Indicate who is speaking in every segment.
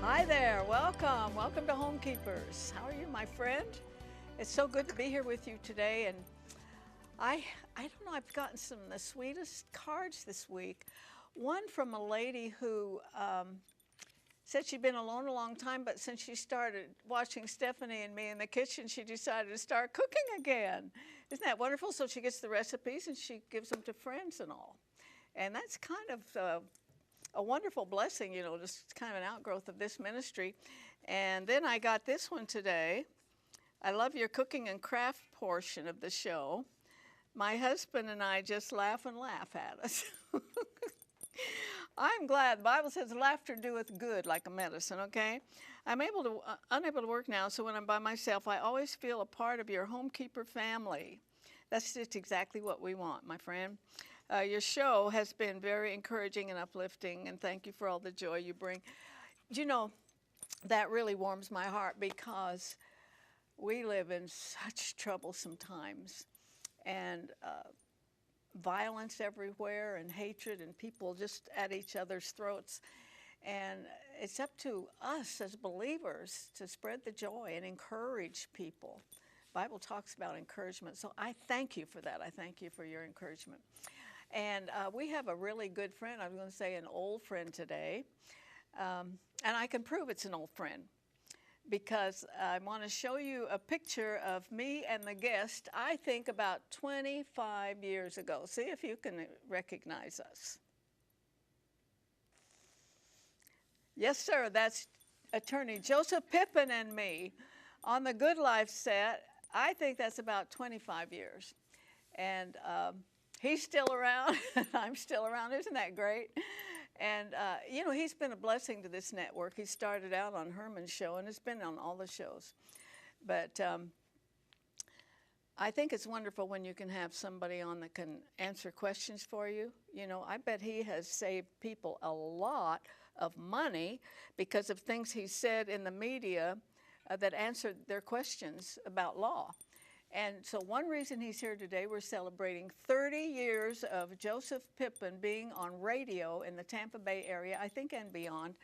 Speaker 1: Hi there, welcome. Welcome to Homekeepers. How are you, my friend? It's so good to be here with you today. And I don't know, I've gotten some of the sweetest cards this week. One from a lady who said she'd been alone a long time, but since she started watching Stephanie and me in the kitchen, she decided to start cooking again. Isn't that wonderful? So she gets the recipes and she gives them to friends and all. And that's kind of a wonderful blessing, you know, just kind of an outgrowth of this ministry. And then I got this one today. I love your cooking and craft portion of the show. My husband and I just laugh and laugh at us. I'm glad. The Bible says laughter doeth good like a medicine, okay? I'm unable to work now, so when I'm by myself, I always feel a part of your homekeeper family. That's just exactly what we want, my friend. Your show has been very encouraging and uplifting, and thank you for all the joy you bring. You know, that really warms my heart because we live in such troublesome times, and violence everywhere, and hatred, and people just at each other's throats. And it's up to us as believers to spread the joy and encourage people. The Bible talks about encouragement, so I thank you for that. I thank you for your encouragement. And we have a really good friend, I was going to say an old friend today, and I can prove it's an old friend because I want to show you a picture of me and the guest, I think about 25 years ago. See if you can recognize us. Yes, sir, that's attorney Joseph Pippen and me on the Good Life set. I think that's about 25 years. And he's still around, I'm still around. Isn't that great? And, you know, he's been a blessing to this network. He started out on Herman's show, and it's been on all the shows. But I think it's wonderful when you can have somebody on that can answer questions for you. You know, I bet he has saved people a lot of money because of things he said in the media that answered their questions about law. And so one reason he's here today, we're celebrating 30 years of Joseph Pippen being on radio in the Tampa Bay area, I think, and beyond.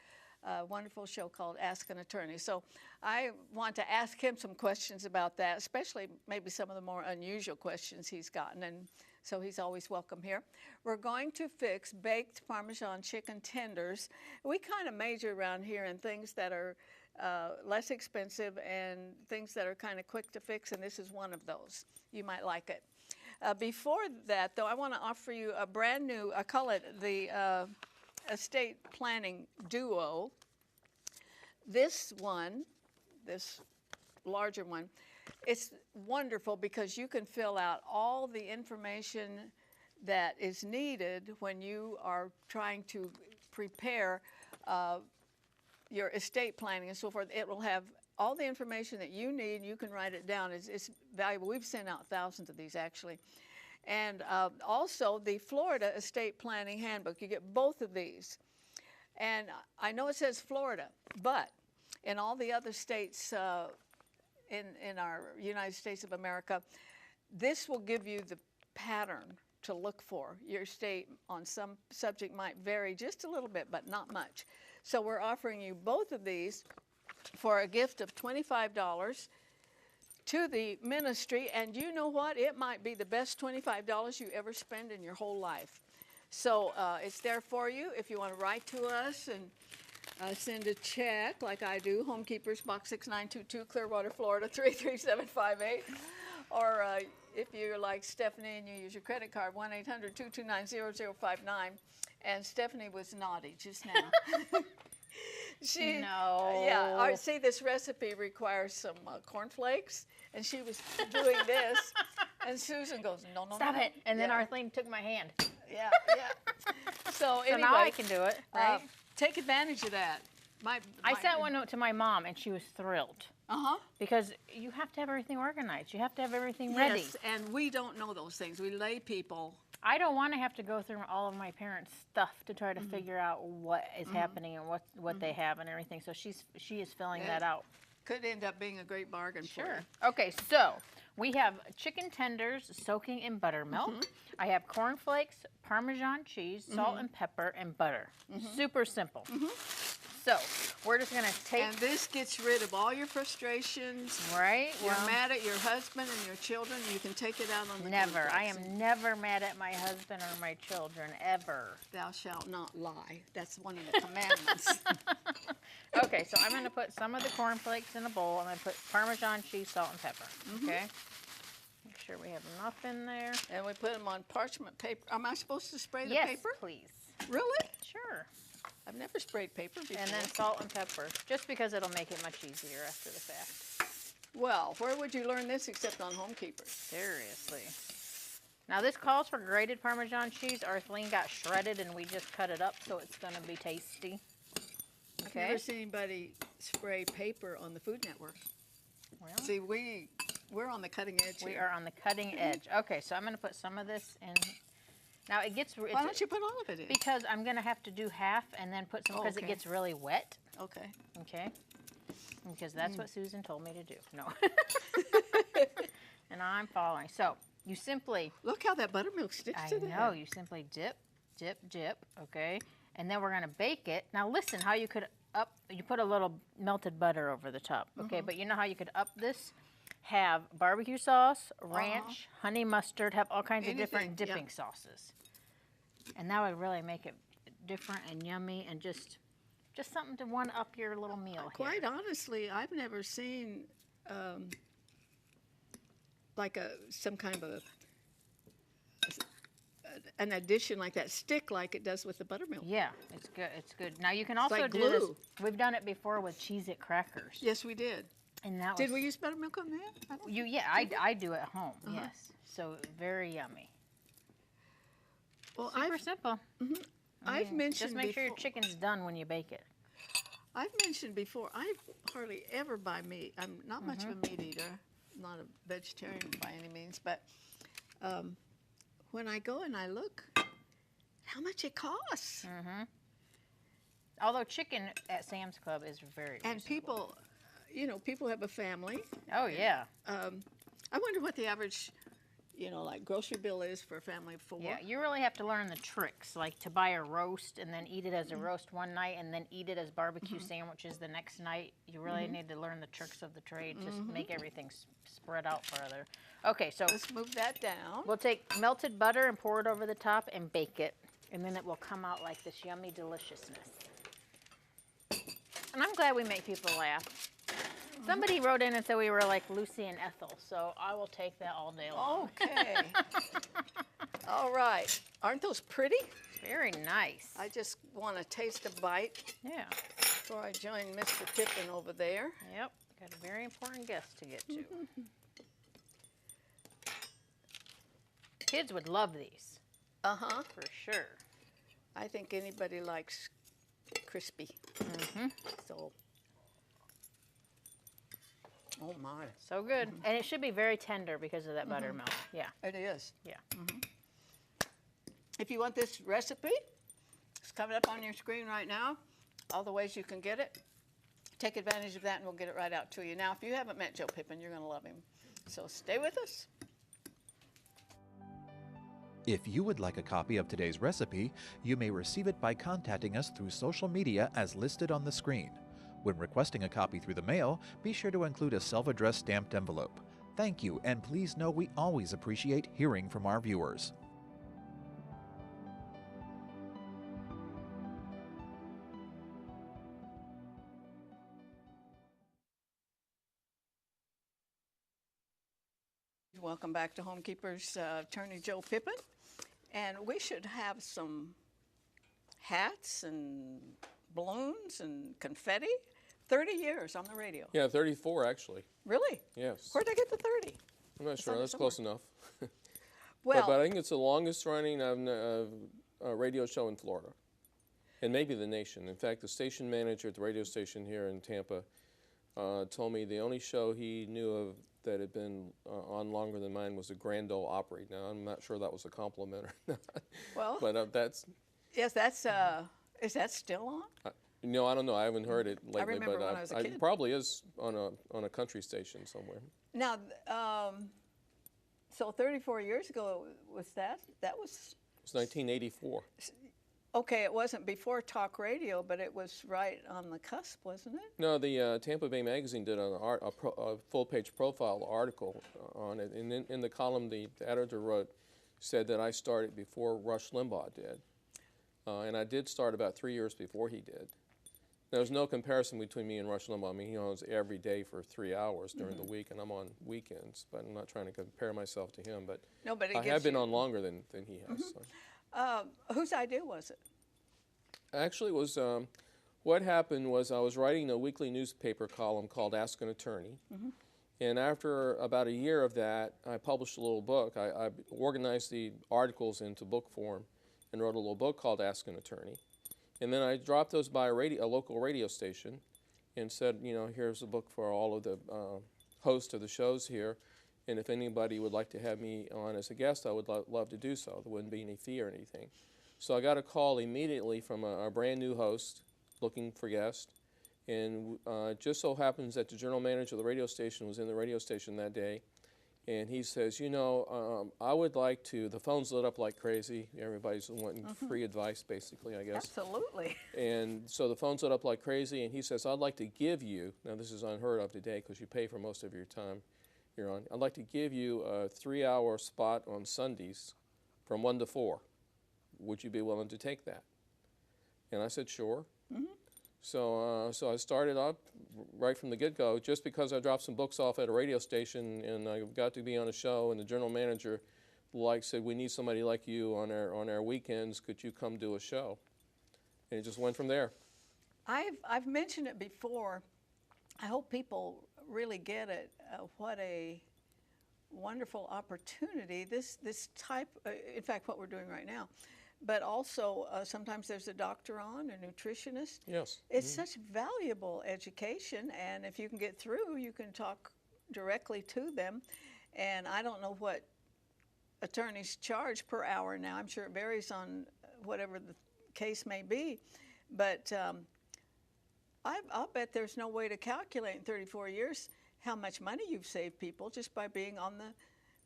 Speaker 1: A wonderful show called Ask an Attorney. So I want to ask him some questions about that, especially maybe some of the more unusual questions he's gotten. And so he's always welcome here. We're going to fix baked Parmesan chicken tenders. We kind of major around here in things that are less expensive and things that are kind of quick to fix, and this is one of those. You might like it. Before that, though, I want to offer you a brand new, I call it the estate planning duo. This one, this larger one, it's wonderful because you can fill out all the information that is needed when you are trying to prepare your estate planning and so forth. It will have all the information that you need. You can write it down. It's valuable. We've sent out thousands of these, actually. And also the Florida Estate Planning Handbook. You get both of these. And I know it says Florida, but in all the other states in our United States of America, this will give you the pattern to look for. Your state on some subject might vary just a little bit, but not much. So we're offering you both of these for a gift of $25 to the ministry, and you know what? It might be the best $25 you ever spend in your whole life. So it's there for you if you want to write to us and send a check like I do, Homekeepers, Box 6922, Clearwater, Florida, 33758. Or if you're like Stephanie and you use your credit card, 1-800-229-0059. And Stephanie was naughty just now.
Speaker 2: No.
Speaker 1: Yeah, see, this recipe requires some cornflakes, and she was doing this, and Susan goes, no, no,
Speaker 2: Stop
Speaker 1: no.
Speaker 2: it. And then Arthelene took my hand.
Speaker 1: Yeah, yeah. So anyway.
Speaker 2: Now I can do it, right?
Speaker 1: Take advantage of that.
Speaker 2: I sent one note to my mom, and she was thrilled.
Speaker 1: Uh-huh.
Speaker 2: Because you have to have everything organized. You have to have everything ready.
Speaker 1: Yes, and we don't know those things. We lay people.
Speaker 2: I don't want to have to go through all of my parents' stuff to try to figure out what is happening and what they have and everything. So she is filling that out.
Speaker 1: Could end up being a great bargain for you.
Speaker 2: Okay, so we have chicken tenders soaking in buttermilk. I have cornflakes, Parmesan cheese, salt and pepper, and butter. Super simple. So we're just gonna take.
Speaker 1: And this gets rid of all your frustrations.
Speaker 2: Right.
Speaker 1: You're mad at your husband and your children. You can take it out on the
Speaker 2: Never. I
Speaker 1: cornflakes.
Speaker 2: am never mad at my husband or my children, ever.
Speaker 1: Thou shalt not lie. That's one of the commandments.
Speaker 2: Okay, so I'm going to put some of the cornflakes in a bowl. I'm going to put Parmesan cheese, salt, and pepper. Okay? Make sure we have enough in there.
Speaker 1: And we put them on parchment paper. Am I supposed to spray the
Speaker 2: Yes,
Speaker 1: paper?
Speaker 2: please.
Speaker 1: Really?
Speaker 2: Sure.
Speaker 1: I've never sprayed paper before.
Speaker 2: And then salt and pepper, just because it'll make it much easier after the fact.
Speaker 1: Well, where would you learn this except on Homekeepers?
Speaker 2: Seriously. Now this calls for grated Parmesan cheese. Arthelene got shredded and we just cut it up so it's going to be tasty.
Speaker 1: I've never seen anybody spray paper on the Food Network.
Speaker 2: Well,
Speaker 1: See, we're on the cutting edge
Speaker 2: we
Speaker 1: here.
Speaker 2: are on the cutting edge. Okay, so I'm going to put some of this in. Now it gets.
Speaker 1: Why don't you put all of it in?
Speaker 2: Because I'm going to have to do half and then put some because it gets really wet.
Speaker 1: Okay.
Speaker 2: Okay. Because that's what Susan told me to do. No. And I'm following. So you simply.
Speaker 1: Look how that buttermilk sticks to that.
Speaker 2: I know. You simply dip, dip, dip. Okay. And then we're going to bake it. Now listen how you could you put a little melted butter over the top. Okay. But you know how you could up this? Have barbecue sauce, ranch, honey mustard, have all kinds of different dipping sauces. And that would really make it different and yummy and just something to one up your little meal here.
Speaker 1: Quite honestly, I've never seen like some kind of an addition like that stick like it does with the buttermilk.
Speaker 2: Yeah, it's good. It's good. Now you can also
Speaker 1: like
Speaker 2: do
Speaker 1: glue.
Speaker 2: this. We've done it before with Cheez-It crackers.
Speaker 1: Yes, we did.
Speaker 2: And that
Speaker 1: Did we use buttermilk on that?
Speaker 2: I do at home. Yes. So very yummy.
Speaker 1: Well,
Speaker 2: Super simple.
Speaker 1: I've mentioned
Speaker 2: Just make sure your
Speaker 1: before-
Speaker 2: chicken's done when you bake it.
Speaker 1: I've mentioned before, I hardly ever buy meat. I'm not much of a meat eater. I'm not a vegetarian by any means, but when I go and I look how much it costs.
Speaker 2: Although chicken at Sam's Club is very
Speaker 1: And
Speaker 2: reasonable.
Speaker 1: people have a family.
Speaker 2: Oh, yeah.
Speaker 1: I wonder what the average, like grocery bill is for a family of 4.
Speaker 2: Yeah, you really have to learn the tricks, like to buy a roast and then eat it as a roast one night and then eat it as barbecue sandwiches the next night. You really need to learn the tricks of the trade. Just make everything spread out further. Okay, so
Speaker 1: Let's move that down.
Speaker 2: we'll take melted butter and pour it over the top and bake it. And then it will come out like this yummy deliciousness. And I'm glad we make people laugh. Somebody wrote in and said we were like Lucy and Ethel, so I will take that all day long.
Speaker 1: Okay. All right. Aren't those pretty?
Speaker 2: Very nice.
Speaker 1: I just want to taste a bite
Speaker 2: Yeah.
Speaker 1: before I join Mr. Pippen over there.
Speaker 2: Yep. Got a very important guest to get to. Kids would love these,
Speaker 1: Uh-huh.
Speaker 2: for sure.
Speaker 1: I think anybody likes crispy. So, oh my.
Speaker 2: So good. And it should be very tender because of that buttermilk. Yeah.
Speaker 1: It is.
Speaker 2: Yeah.
Speaker 1: If you want this recipe, it's coming up on your screen right now. All the ways you can get it. Take advantage of that and we'll get it right out to you. Now, if you haven't met Joe Pippen, you're going to love him. So stay with us.
Speaker 3: If you would like a copy of today's recipe, you may receive it by contacting us through social media as listed on the screen. When requesting a copy through the mail, be sure to include a self-addressed stamped envelope. Thank you, and please know we always appreciate hearing from our viewers.
Speaker 1: Welcome back to Homekeepers, Attorney Joe Pippen. And we should have some hats and balloons and confetti. 30 years on the radio.
Speaker 4: Yeah, 34 actually.
Speaker 1: Really?
Speaker 4: Yes.
Speaker 1: Where'd I get the 30?
Speaker 4: I'm not sure.
Speaker 1: on it
Speaker 4: That's close enough.
Speaker 1: Well,
Speaker 4: but I think it's the longest running radio show in Florida, and maybe the nation. In fact, the station manager at the radio station here in Tampa told me the only show he knew of that had been on longer than mine was the Grand Ole Opry. Now, I'm not sure that was a compliment or not.
Speaker 1: well,
Speaker 4: But that's,
Speaker 1: yes, that's, is that still on?
Speaker 4: no, I don't know. I haven't heard it lately.
Speaker 1: remember
Speaker 4: but
Speaker 1: when I was a kid.
Speaker 4: it probably is on a country station somewhere.
Speaker 1: Now, so 34 years ago was that? That was,
Speaker 4: It's 1984.
Speaker 1: Okay, it wasn't before talk radio, but it was right on the cusp, wasn't it?
Speaker 4: No, the Tampa Bay Magazine did a full-page profile article on it, and in the column the editor wrote, said that I started before Rush Limbaugh did, and I did start about 3 years before he did. There's no comparison between me and Rush Limbaugh. I mean, he owns every day for 3 hours during the week, and I'm on weekends, but I'm not trying to compare myself to him, but
Speaker 1: No, but it
Speaker 4: I
Speaker 1: gives
Speaker 4: have been
Speaker 1: you-
Speaker 4: on longer than he has. So.
Speaker 1: Whose idea was it?
Speaker 4: Actually, it was what happened was I was writing a weekly newspaper column called Ask an Attorney, and after about a year of that, I published a little book. I organized the articles into book form and wrote a little book called Ask an Attorney, and then I dropped those by a local radio station and said, you know, here's a book for all of the hosts of the shows here, and if anybody would like to have me on as a guest, I would love to do so. There wouldn't be any fee or anything. So I got a call immediately from a brand new host looking for guests, and it just so happens that the general manager of the radio station was in the radio station that day, and he says, you know, I would like to, the phone's lit up like crazy. Everybody's wanting free advice, basically, I guess.
Speaker 1: Absolutely.
Speaker 4: And so the phone's lit up like crazy, and he says, I'd like to give you, now this is unheard of today because you pay for most of your time you're on, I'd like to give you a 3-hour spot on Sundays from 1 to 4. Would you be willing to take that? And I said, sure. So I started up right from the get-go. Just because I dropped some books off at a radio station and I got to be on a show, and the general manager said, we need somebody like you on our weekends. Could you come do a show? And it just went from there.
Speaker 1: I've mentioned it before. I hope people really get it. What a wonderful opportunity this type. In fact, what we're doing right now. But also, sometimes there's a doctor on, a nutritionist.
Speaker 4: Yes.
Speaker 1: It's such valuable education, and if you can get through, you can talk directly to them. And I don't know what attorneys charge per hour now. I'm sure it varies on whatever the case may be. But I'll bet there's no way to calculate in 34 years how much money you've saved people just by being on the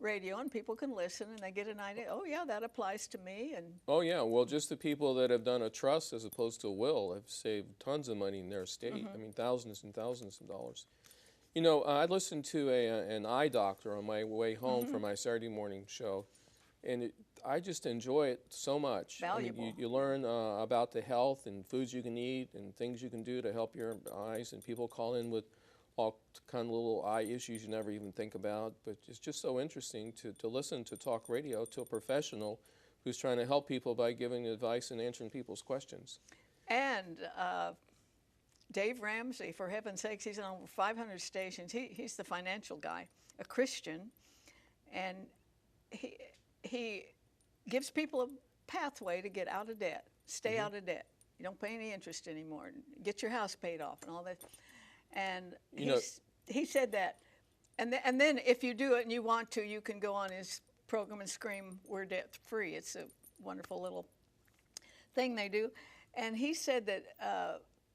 Speaker 1: radio, and people can listen and they get an idea, oh yeah, that applies to me. And
Speaker 4: Oh yeah, well, just the people that have done a trust as opposed to a will have saved tons of money in their estate. I mean, thousands and thousands of dollars. You know, I listened to an eye doctor on my way home from my Saturday morning show, and I just enjoy it so much.
Speaker 1: Valuable.
Speaker 4: I mean, you learn about the health and foods you can eat and things you can do to help your eyes, and people call in with all kind of little eye issues you never even think about. But it's just so interesting to listen to talk radio to a professional who's trying to help people by giving advice and answering people's questions.
Speaker 1: And Dave Ramsey, for heaven's sakes, he's on over 500 stations. He's the financial guy, a Christian, and he gives people a pathway to get out of debt, stay out of debt. You don't pay any interest anymore. Get your house paid off and all that. And he said that. And then if you do it and you want to, you can go on his program and scream, we're debt free. It's a wonderful little thing they do. And he said that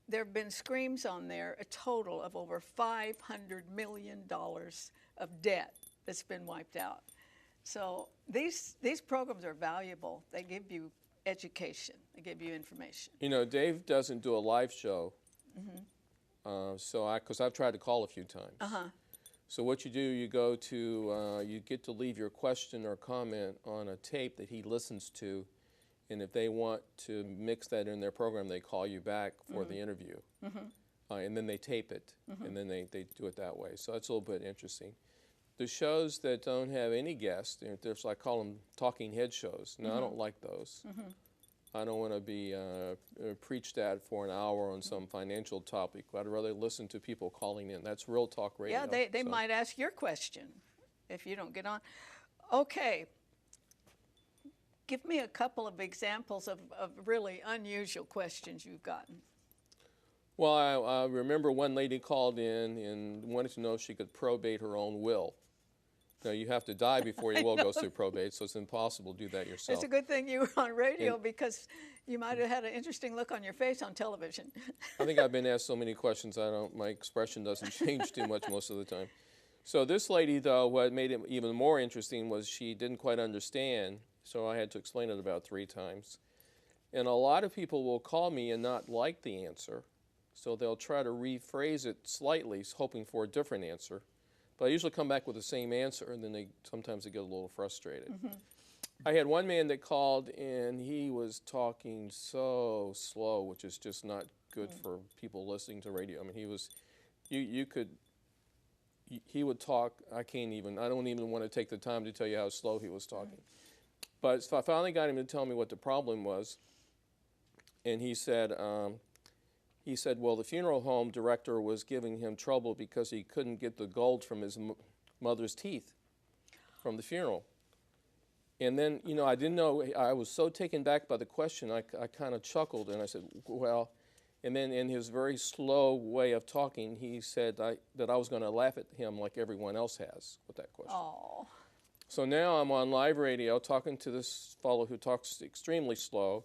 Speaker 1: there have been screams on there, a total of over $500 million of debt that's been wiped out. So these programs are valuable. They give you education. They give you information.
Speaker 4: You know, Dave doesn't do a live show. Because I've tried to call a few times. So what you do, you go to, you get to leave your question or comment on a tape that he listens to, and if they want to mix that in their program, they call you back for the interview. And then they tape it, and then they do it that way. So that's a little bit interesting. The shows that don't have any guests, there's, I call them talking head shows. No, I don't like those. I don't want to be preached at for an hour on some financial topic. I'd rather listen to people calling in. That's real talk radio.
Speaker 1: Yeah, they might ask your question if you don't get on. Okay. Give me a couple of examples of really unusual questions you've gotten.
Speaker 4: Well, I remember one lady called in and wanted to know if she could probate her own will. Now, you have to die before your will goes through probate, so it's impossible to do that yourself.
Speaker 1: It's a good thing you were on radio because you might have had an interesting look on your face on television.
Speaker 4: I think I've been asked so many questions, my expression doesn't change too much most of the time. So this lady, though, what made it even more interesting was she didn't quite understand, so I had to explain it about 3 times. And a lot of people will call me and not like the answer, so they'll try to rephrase it slightly, hoping for a different answer. But I usually come back with the same answer, and then sometimes they get a little frustrated. I had one man that called, and he was talking so slow, which is just not good for people listening to radio. I mean, he was, he would talk, I don't even want to take the time to tell you how slow he was talking. But so I finally got him to tell me what the problem was, and he said, well, the funeral home director was giving him trouble because he couldn't get the gold from his mother's teeth from the funeral. And then, you know, I didn't know, I was so taken back by the question, I kind of chuckled, and I said, well, and then in his very slow way of talking, he said that I was going to laugh at him like everyone else has with that question.
Speaker 1: Oh.
Speaker 4: So now I'm on live radio talking to this fellow who talks extremely slow,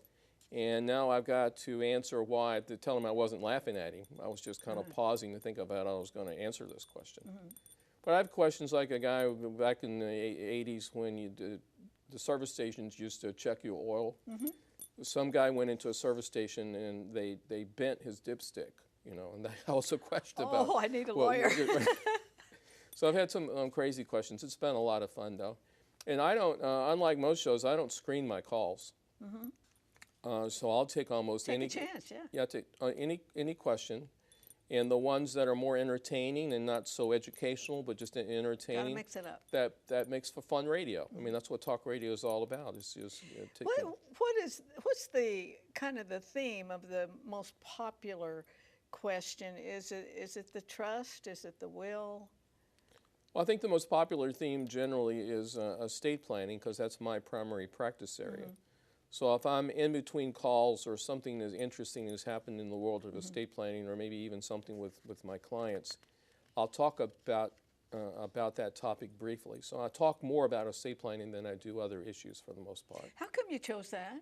Speaker 4: and now I've got to answer why, to tell him I wasn't laughing at him. I was just kind of pausing to think about how I was going to answer this question. But I have questions like a guy back in the 80s when the service stations used to check your oil. Some guy went into a service station and they bent his dipstick, you know, and that was a question about.
Speaker 1: Oh, I need a lawyer.
Speaker 4: So I've had some crazy questions. It's been a lot of fun, though. And I don't, unlike most shows, I don't screen my calls. So I'll take almost any.
Speaker 1: Take a chance, yeah.
Speaker 4: Yeah, take any question. And the ones that are more entertaining and not so educational, but just entertaining.
Speaker 1: Gotta mix it up.
Speaker 4: That makes for fun radio. I mean, that's what talk radio is all about. It's just
Speaker 1: What's the kind of the theme of the most popular question? Is it the trust? Is it the will?
Speaker 4: Well, I think the most popular theme generally is estate planning, because that's my primary practice area. So if I'm in between calls or something that's interesting has happened in the world of estate planning, or maybe even something with my clients, I'll talk about that topic briefly. So I talk more about estate planning than I do other issues for the most part.
Speaker 1: How come you chose that?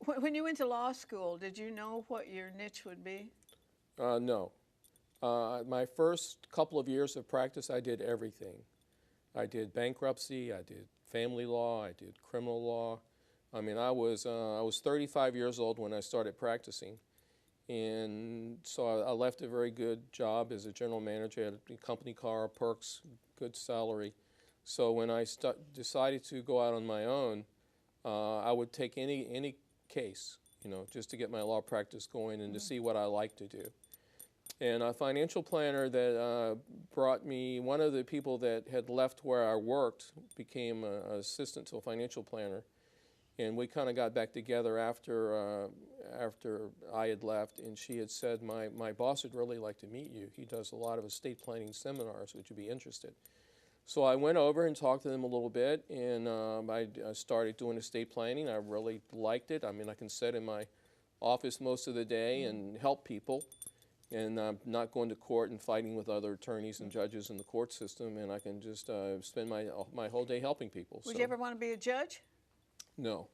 Speaker 1: When you went to law school, did you know what your niche would be?
Speaker 4: No. My first couple of years of practice, I did everything. I did bankruptcy, I did family law, I did criminal law. I mean, I was 35 years old when I started practicing, and so I left a very good job as a general manager. I had a company car, perks, good salary. So when I decided to go out on my own, I would take any case, you know, just to get my law practice going and to see what I like to do. And a financial planner that brought me, one of the people that had left where I worked became an assistant to a financial planner. And we kind of got back together after I had left, and she had said, my boss would really like to meet you. He does a lot of estate planning seminars. Would you be interested? So I went over and talked to them a little bit, and I started doing estate planning. I really liked it. I mean, I can sit in my office most of the day and help people, and not going to court and fighting with other attorneys and judges in the court system, and I can just spend my whole day helping people.
Speaker 1: Would you ever want to be a judge?
Speaker 4: No.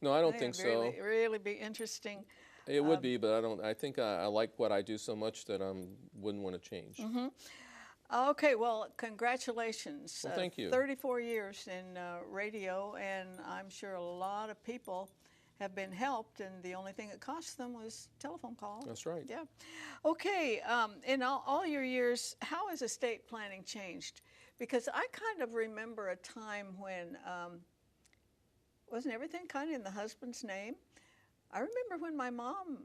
Speaker 4: No, I don't think so.
Speaker 1: Really be interesting.
Speaker 4: It would be, but I think I like what I do so much that I wouldn't want to change.
Speaker 1: Okay, well, congratulations.
Speaker 4: Well, thank you.
Speaker 1: 34 years in radio, and I'm sure a lot of people have been helped, and the only thing that cost them was telephone call.
Speaker 4: That's right.
Speaker 1: Yeah. Okay, in all your years, how has estate planning changed? Because I kind of remember a time when wasn't everything kind of in the husband's name? I remember when my mom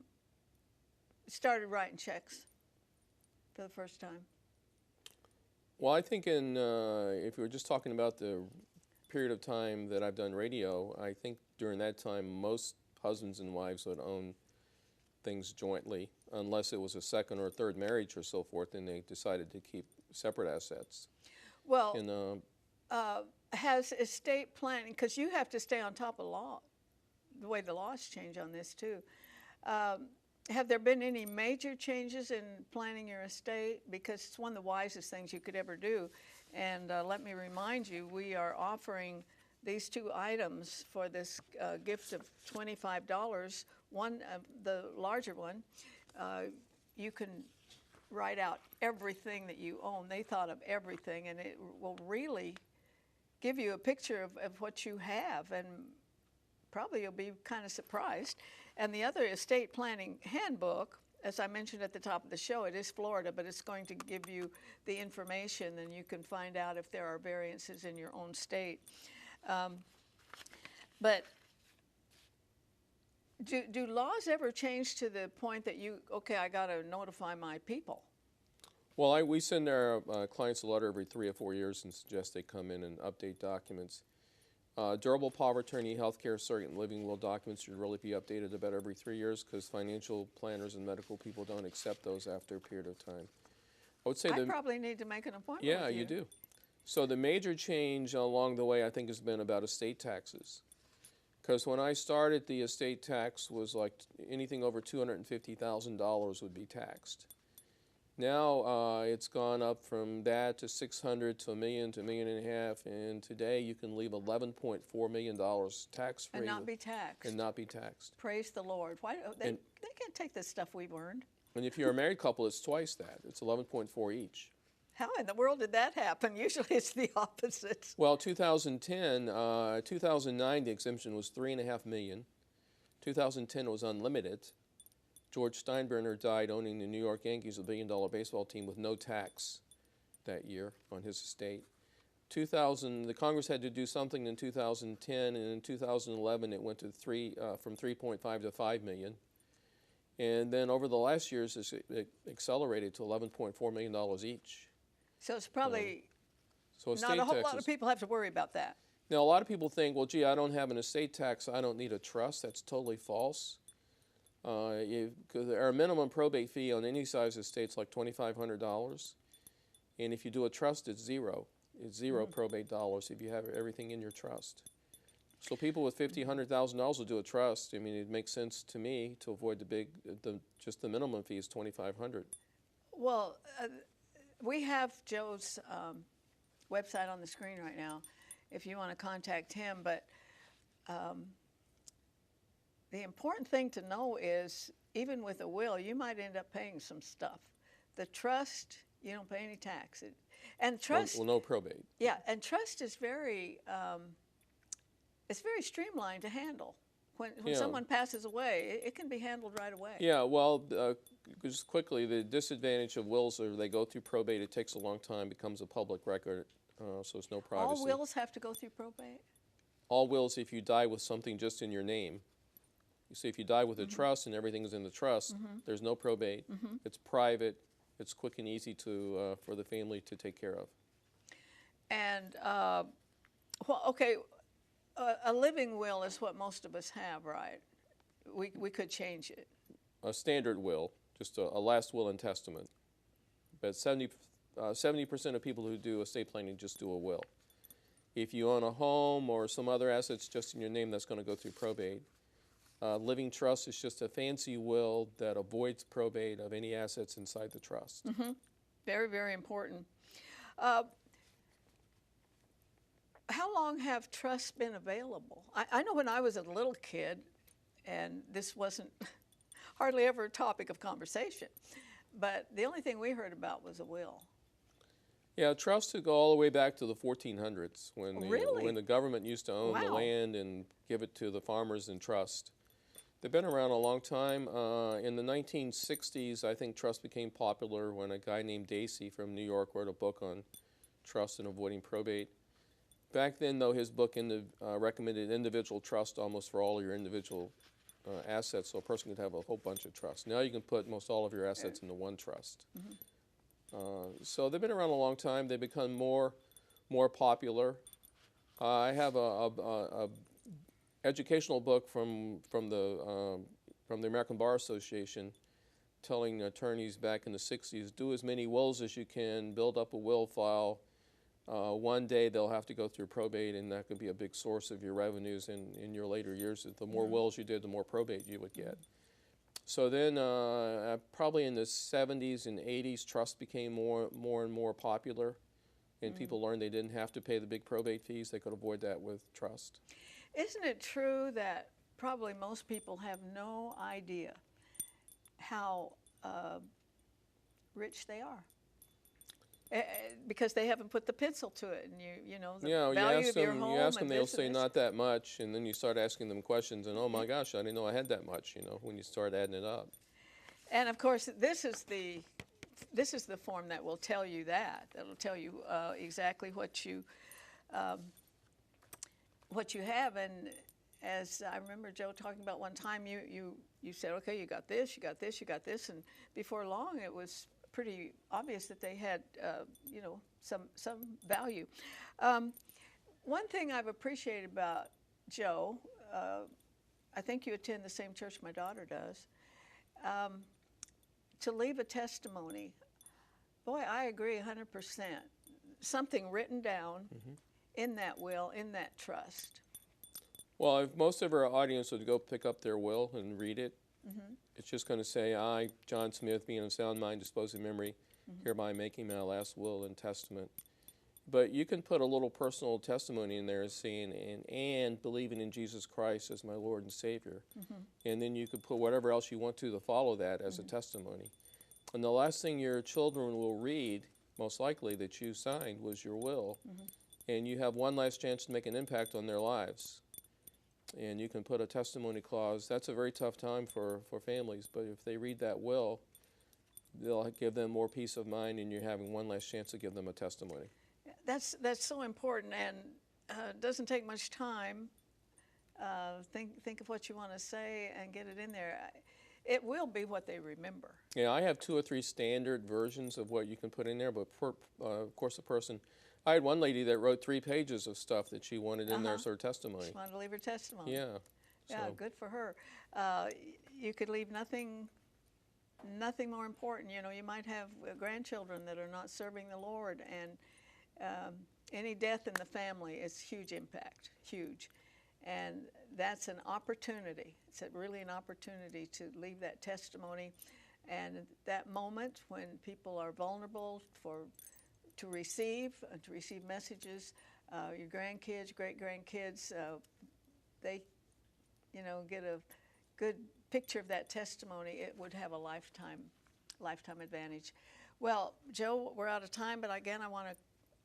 Speaker 1: started writing checks for the first time.
Speaker 4: Well, I think if we were just talking about the period of time that I've done radio, I think during that time most husbands and wives would own things jointly, unless it was a second or third marriage or so forth, and they decided to keep separate assets.
Speaker 1: Well, has estate planning, because you have to stay on top of law, the way the laws change on this too. Have there been any major changes in planning your estate? Because it's one of the wisest things you could ever do. And let me remind you, we are offering these two items for this gift of $25. One, the larger one, you can write out everything that you own. They thought of everything, and it will really give you a picture of what you have and probably you'll be kind of surprised. And the other estate planning handbook, as I mentioned at the top of the show, it is Florida, but it's going to give you the information, and you can find out if there are variances in your own state. But do laws ever change to the point that okay, I got to notify my people?
Speaker 4: Well, we send our clients a letter every 3 or 4 years and suggest they come in and update documents. Durable power of attorney, healthcare, certain living will documents should really be updated about every 3 years, because financial planners and medical people don't accept those after a period of time. I would say
Speaker 1: I probably need to make an appointment
Speaker 4: yeah,
Speaker 1: with
Speaker 4: you do. So the major change along the way, I think, has been about estate taxes. Because when I started, the estate tax was like anything over $250,000 would be taxed. Now it's gone up from that to 600 to $1 million to $1.5 million, and today you can leave $11.4 million tax-free
Speaker 1: and not be taxed.
Speaker 4: And not be taxed.
Speaker 1: Praise the Lord. Why they can't take this stuff we've earned?
Speaker 4: And if you're a married couple, it's twice that. It's 11.4 each.
Speaker 1: How in the world did that happen? Usually it's the opposite.
Speaker 4: Well, 2010, 2009, the exemption was $3.5 million. 2010 was unlimited. George Steinbrenner died owning the New York Yankees, a billion-dollar baseball team, with no tax that year on his estate. The Congress had to do something in 2010, and in 2011 it went to from 3.5 to 5 million. And then over the last years, it accelerated to $11.4 million each.
Speaker 1: So it's probably
Speaker 4: so
Speaker 1: not a whole lot of people have to worry about that.
Speaker 4: Now, a lot of people think, well, gee, I don't have an estate tax, I don't need a trust. That's totally false. Because our minimum probate fee on any size estate is like $2,500. And if you do a trust, it's zero. It's zero probate dollars if you have everything in your trust. So people with $50,000, $100,000 will do a trust. I mean, it makes sense to me to avoid just the minimum fee is $2,500.
Speaker 1: Well, we have Joe's website on the screen right now if you want to contact him. But the important thing to know is, even with a will, you might end up paying some stuff. The trust, you don't pay any tax. And trust,
Speaker 4: well, no probate.
Speaker 1: Yeah, and trust is it's very streamlined to handle. When someone passes away, it can be handled right away.
Speaker 4: Yeah, well, just quickly, the disadvantage of wills are they go through probate. It takes a long time, becomes a public record, so it's no privacy.
Speaker 1: All wills have to go through probate?
Speaker 4: All wills, if you die with something just in your name. You see, if you die with a trust and everything is in the trust, there's no probate. It's private. It's quick and easy for the family to take care of. And,
Speaker 1: okay, a living will is what most of us have, right? We could change it.
Speaker 4: A standard will, just a last will and testament. But 70% of people who do estate planning just do a will. If you own a home or some other assets just in your name, that's going to go through probate. Living trust is just a fancy will that avoids probate of any assets inside the trust.
Speaker 1: Very, very important. How long have trusts been available? I know when I was a little kid, and this wasn't hardly ever a topic of conversation, but the only thing we heard about was a will.
Speaker 4: Yeah, trusts go all the way back to the 1400s when
Speaker 1: Really?
Speaker 4: The government used to own the
Speaker 1: Wow.
Speaker 4: land and give it to the farmers in trust. They've been around a long time. In the 1960s, I think trust became popular when a guy named Dacey from New York wrote a book on trust and avoiding probate. Back then, though, his book recommended individual trust almost for all your individual assets, so a person could have a whole bunch of trusts. Now you can put most all of your assets into one trust. So they've been around a long time. They've become more popular. I have a educational book from the American Bar Association telling attorneys back in the 60s, do as many wills as you can, build up a will file. One day they'll have to go through probate, and that could be a big source of your revenues in your later years. The more wills you did, the more probate you would get. So then probably in the 70s and 80s, trust became more and more popular, and people learned they didn't have to pay the big probate fees. They could avoid that with trust.
Speaker 1: Isn't it true that probably most people have no idea how rich they are? because they haven't put the pencil to it, and you know the
Speaker 4: Yeah,
Speaker 1: value of your home.
Speaker 4: you ask them,
Speaker 1: and
Speaker 4: they'll
Speaker 1: this and
Speaker 4: say
Speaker 1: this.
Speaker 4: not that much, and then you start asking them questions, and oh my gosh, I didn't know I had that much. You know, when you start adding it up.
Speaker 1: And of course, this is the form that will tell you that. That'll tell you exactly what you have. And as I remember Joe talking about one time, you said, okay, you got this, you got this, you got this, and before long, it was pretty obvious that they had, you know, some value. One thing I've appreciated about Joe, I think you attend the same church my daughter does. To leave a testimony, boy, I agree 100%. Something written down in that will, in that trust.
Speaker 4: Well, if most of our audience would go pick up their will and read it, it's just going to say, I, John Smith, being of sound mind, disposed of memory, hereby making my last will and testament. But you can put a little personal testimony in there saying, and believing in Jesus Christ as my Lord and Savior. And then you could put whatever else you want to follow that as a testimony. And the last thing your children will read, most likely, that you signed was your will. And you have one last chance to make an impact on their lives. And you can put a testimony clause. That's a very tough time for families, but if they read that will, they'll give them more peace of mind, and you're having one last chance to give them a testimony.
Speaker 1: That's so important, and it doesn't take much time. Think of what you want to say and get it in there. It will be what they remember.
Speaker 4: Yeah, I have 2 or 3 standard versions of what you can put in there, but of course, I had one lady that wrote 3 pages of stuff that she wanted in there as her testimony.
Speaker 1: She wanted to leave her testimony.
Speaker 4: Yeah.
Speaker 1: Yeah,
Speaker 4: So.
Speaker 1: good for her. You could leave nothing more important. You know, you might have grandchildren that are not serving the Lord, and any death in the family is huge impact, huge. And that's an opportunity. It's really an opportunity to leave that testimony. And at that moment when people are vulnerable to receive messages, your grandkids, great-grandkids, they, you know, get a good picture of that testimony. It would have a lifetime advantage. Well, Joe, we're out of time, but again, I want to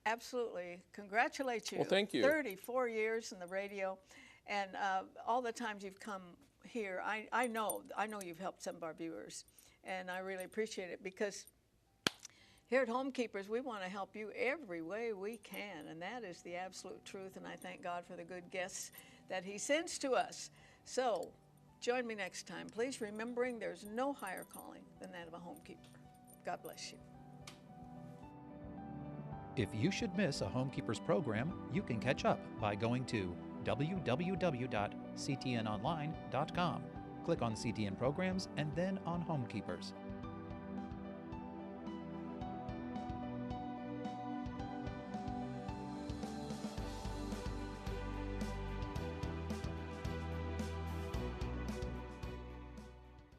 Speaker 1: absolutely congratulate you.
Speaker 4: Well, thank you.
Speaker 1: 34 years in the radio, and all the times you've come here, I know you've helped some of our viewers, and I really appreciate it, because here at Homekeepers, we want to help you every way we can, and that is the absolute truth, and I thank God for the good guests that He sends to us. So, join me next time. Please, remembering there's no higher calling than that of a homekeeper. God bless you.
Speaker 3: If you should miss a Homekeepers program, you can catch up by going to www.ctnonline.com. Click on CTN Programs and then on Homekeepers.